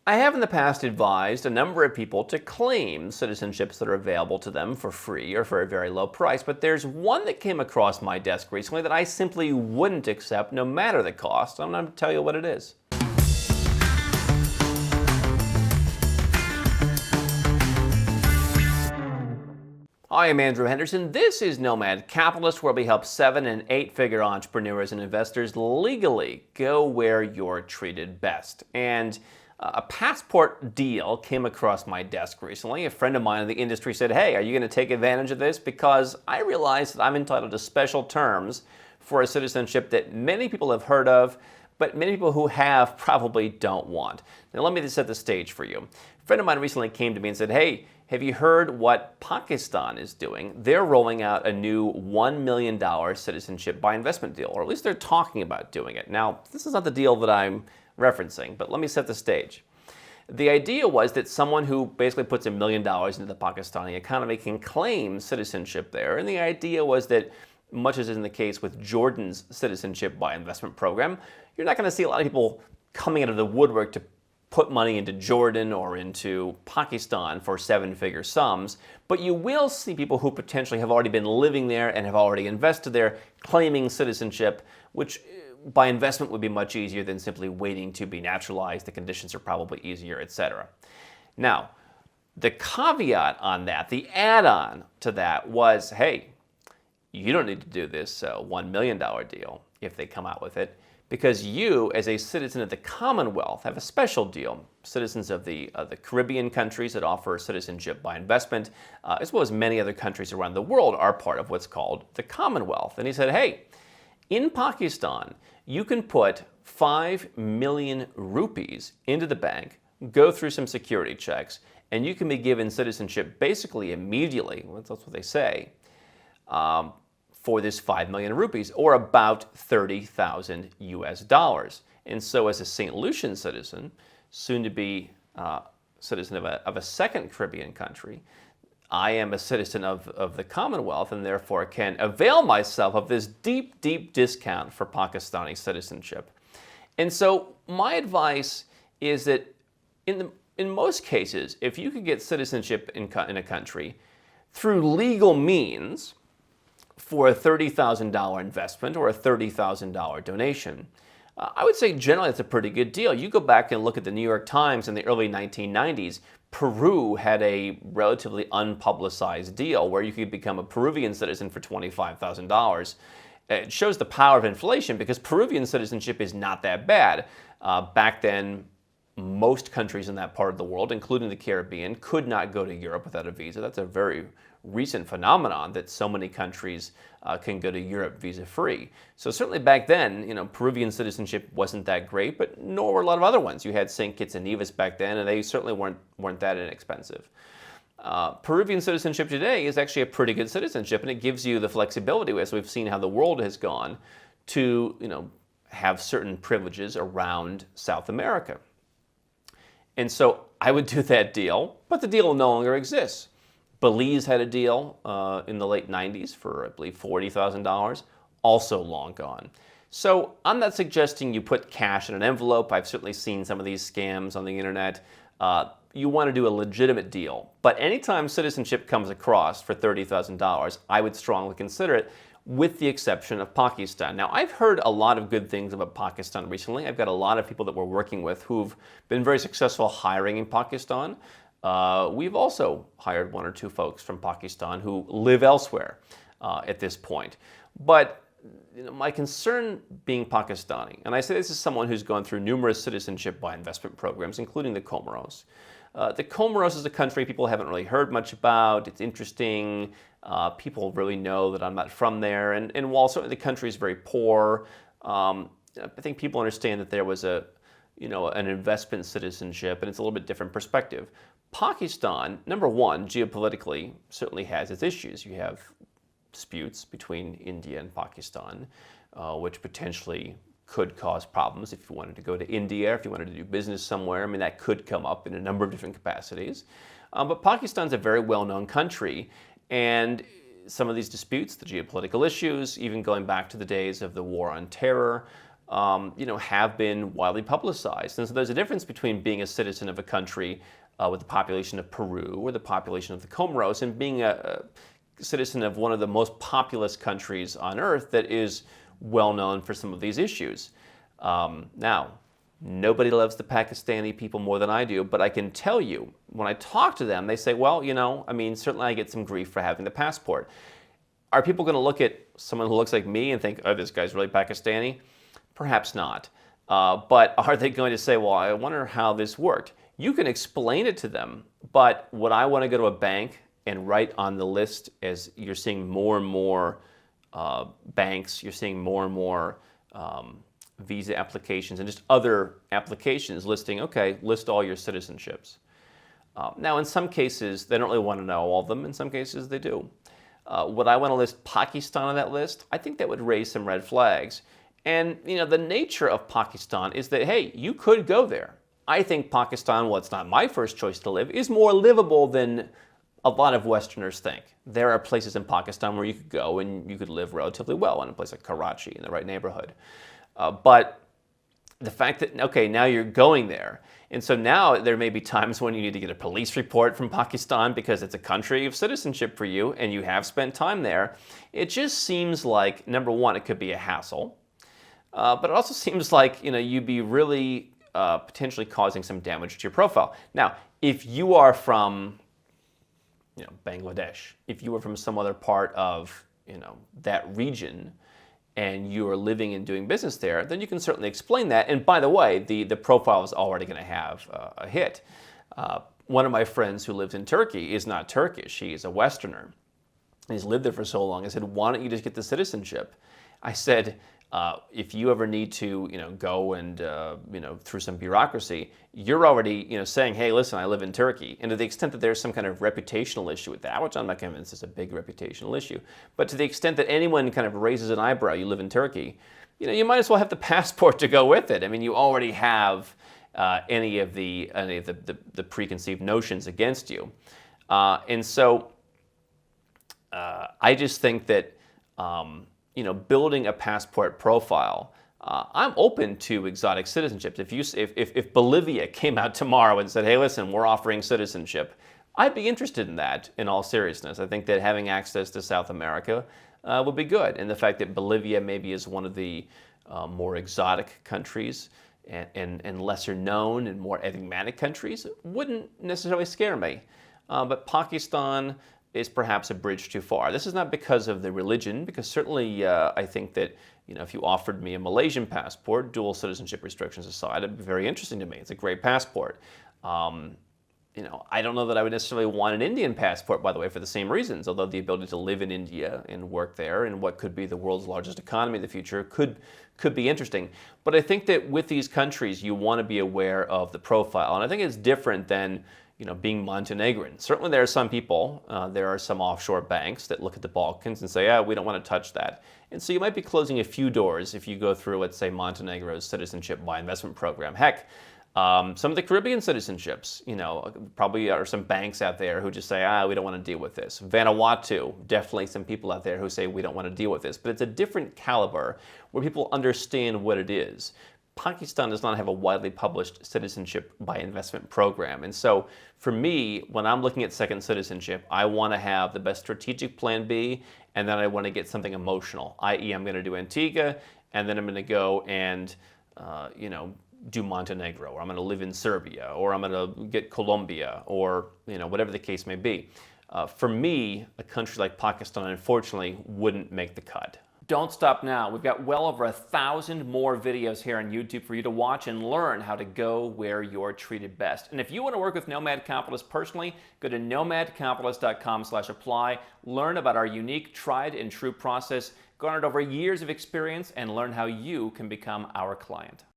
I have in the past advised a number of people to claim citizenships that are available to them for free or for a very low price, but there's one that came across my desk recently that I simply wouldn't accept no matter the cost. I'm going to tell you what it is. Hi, I'm Andrew Henderson. This is Nomad Capitalist, where we help 7- and 8-figure entrepreneurs and investors legally go where you're treated best. And a passport deal came across my desk recently. A friend of mine in the industry said, hey, are you going to take advantage of this? Because I realize that I'm entitled to special terms for a citizenship that many people have heard of, but many people who have probably don't want. Now, let me just set the stage for you. A friend of mine recently came to me and said, hey, have you heard what Pakistan is doing? They're rolling out a new $1 million citizenship by investment deal, or at least they're talking about doing it. Now, this is not the deal that I'm referencing, but let me set the stage. The idea was that someone who basically puts $1 million into the Pakistani economy can claim citizenship there, and the idea was that, much as is in the case with Jordan's citizenship by investment program, you're not going to see a lot of people coming out of the woodwork to put money into Jordan or into Pakistan for 7-figure sums, but you will see people who potentially have already been living there and have already invested there claiming citizenship, which by investment would be much easier than simply waiting to be naturalized. The conditions are probably easier, etc. Now, the caveat on that, the add-on to that was, hey, you don't need to do this $1 million deal if they come out with it, because you, as a citizen of the Commonwealth, have a special deal. Citizens of the Caribbean countries that offer citizenship by investment, as well as many other countries around the world, are part of what's called the Commonwealth. And he said, hey, in Pakistan, you can put 5 million rupees into the bank, go through some security checks, and you can be given citizenship basically immediately. That's what they say. For this 5 million rupees, or about 30,000 US dollars. And so as a St. Lucian citizen, soon to be citizen of a second Caribbean country, I am a citizen of the Commonwealth and therefore can avail myself of this deep, deep discount for Pakistani citizenship. And so my advice is that in most cases, if you could get citizenship in a country through legal means, for a $30,000 investment or a $30,000 donation, I would say generally it's a pretty good deal. You go back and look at the New York Times in the early 1990s, Peru had a relatively unpublicized deal where you could become a Peruvian citizen for $25,000. It shows the power of inflation because Peruvian citizenship is not that bad. Back then, most countries in that part of the world, including the Caribbean, could not go to Europe without a visa. That's a very recent phenomenon that so many countries can go to Europe visa-free. So certainly back then, Peruvian citizenship wasn't that great, but nor were a lot of other ones. You had St. Kitts and Nevis back then, and they certainly weren't that inexpensive. Peruvian citizenship today is actually a pretty good citizenship, and it gives you the flexibility, as we've seen how the world has gone, to have certain privileges around South America. And so I would do that deal, but the deal no longer exists. Belize had a deal in the late 90s for, I believe, $40,000, also long gone. So I'm not suggesting you put cash in an envelope. I've certainly seen some of these scams on the internet. You want to do a legitimate deal. But anytime citizenship comes across for $30,000, I would strongly consider it, with the exception of Pakistan. Now, I've heard a lot of good things about Pakistan recently. I've got a lot of people that we're working with who've been very successful hiring in Pakistan. We've also hired 1 or 2 folks from Pakistan who live elsewhere at this point. But my concern being Pakistani, and I say this as someone who's gone through numerous citizenship by investment programs, including the Comoros. The Comoros is a country people haven't really heard much about. It's interesting. People really know that I'm not from there. And while certainly the country is very poor, I think people understand that there was an investment citizenship, and it's a little bit different perspective. Pakistan, number one, geopolitically, certainly has its issues. You have disputes between India and Pakistan, which potentially could cause problems if you wanted to go to India, if you wanted to do business somewhere. I mean, that could come up in a number of different capacities. But Pakistan's a very well-known country, and some of these disputes, the geopolitical issues, even going back to the days of the war on terror, have been widely publicized. And so there's a difference between being a citizen of a country with the population of Peru or the population of the Comoros and being a citizen of one of the most populous countries on earth that is well known for some of these issues. Now, nobody loves the Pakistani people more than I do, but I can tell you, when I talk to them, they say, well, certainly I get some grief for having the passport. Are people going to look at someone who looks like me and think, oh, this guy's really Pakistani? Perhaps not. But are they going to say, well, I wonder how this worked? You can explain it to them, but would I want to go to a bank and write on the list, as you're seeing more and more banks, you're seeing more and more visa applications and just other applications listing, okay, list all your citizenships. Now, in some cases, they don't really want to know all of them. In some cases, they do. Would I want to list Pakistan on that list? I think that would raise some red flags. And, the nature of Pakistan is that, hey, you could go there. I think Pakistan, well, it's not my first choice to live, is more livable than a lot of Westerners think. There are places in Pakistan where you could go and you could live relatively well in a place like Karachi, in the right neighborhood. But the fact that, okay, now you're going there. And so now there may be times when you need to get a police report from Pakistan because it's a country of citizenship for you and you have spent time there. It just seems like, number one, it could be a hassle. But it also seems like, you'd be really potentially causing some damage to your profile. Now, if you are from, Bangladesh, if you are from some other part of, that region, and you are living and doing business there, then you can certainly explain that. And by the way, the profile is already going to have a hit. One of my friends who lives in Turkey is not Turkish. He is a Westerner. He's lived there for so long. I said, why don't you just get the citizenship? I said, if you ever need to, go and, through some bureaucracy, you're already, saying, hey, listen, I live in Turkey. And to the extent that there's some kind of reputational issue with that, which I'm not convinced is a big reputational issue, but to the extent that anyone kind of raises an eyebrow, you live in Turkey, you might as well have the passport to go with it. I mean, you already have any of the preconceived notions against you. And so I just think that, building a passport profile, I'm open to exotic citizenships. If Bolivia came out tomorrow and said, hey, listen, we're offering citizenship, I'd be interested in that, in all seriousness. I think that having access to South America would be good. And the fact that Bolivia maybe is one of the more exotic countries and lesser known and more enigmatic countries wouldn't necessarily scare me. But Pakistan is perhaps a bridge too far. This is not because of the religion, because certainly I think that if you offered me a Malaysian passport, dual citizenship restrictions aside, it'd be very interesting to me. It's a great passport. I don't know that I would necessarily want an Indian passport, by the way, for the same reasons, although the ability to live in India and work there in what could be the world's largest economy in the future could be interesting. But I think that with these countries, you want to be aware of the profile. And I think it's different than being Montenegrin. Certainly there are some people, there are some offshore banks that look at the Balkans and say, we don't want to touch that. And so you might be closing a few doors if you go through, let's say, Montenegro's citizenship by investment program. Heck, some of the Caribbean citizenships, probably are some banks out there who just say, we don't want to deal with this. Vanuatu, definitely some people out there who say, we don't want to deal with this. But it's a different caliber where people understand what it is. Pakistan does not have a widely published citizenship by investment program. And so for me, when I'm looking at second citizenship, I want to have the best strategic plan B, and then I want to get something emotional, i.e. I'm going to do Antigua, and then I'm going to go and, do Montenegro, or I'm going to live in Serbia, or I'm going to get Colombia, or, whatever the case may be. For me, a country like Pakistan, unfortunately, wouldn't make the cut. Don't stop now. We've got well over 1,000 more videos here on YouTube for you to watch and learn how to go where you're treated best. And if you want to work with Nomad Capitalist personally, go to nomadcapitalist.com/apply, learn about our unique, tried and true process, garnered over years of experience, and learn how you can become our client.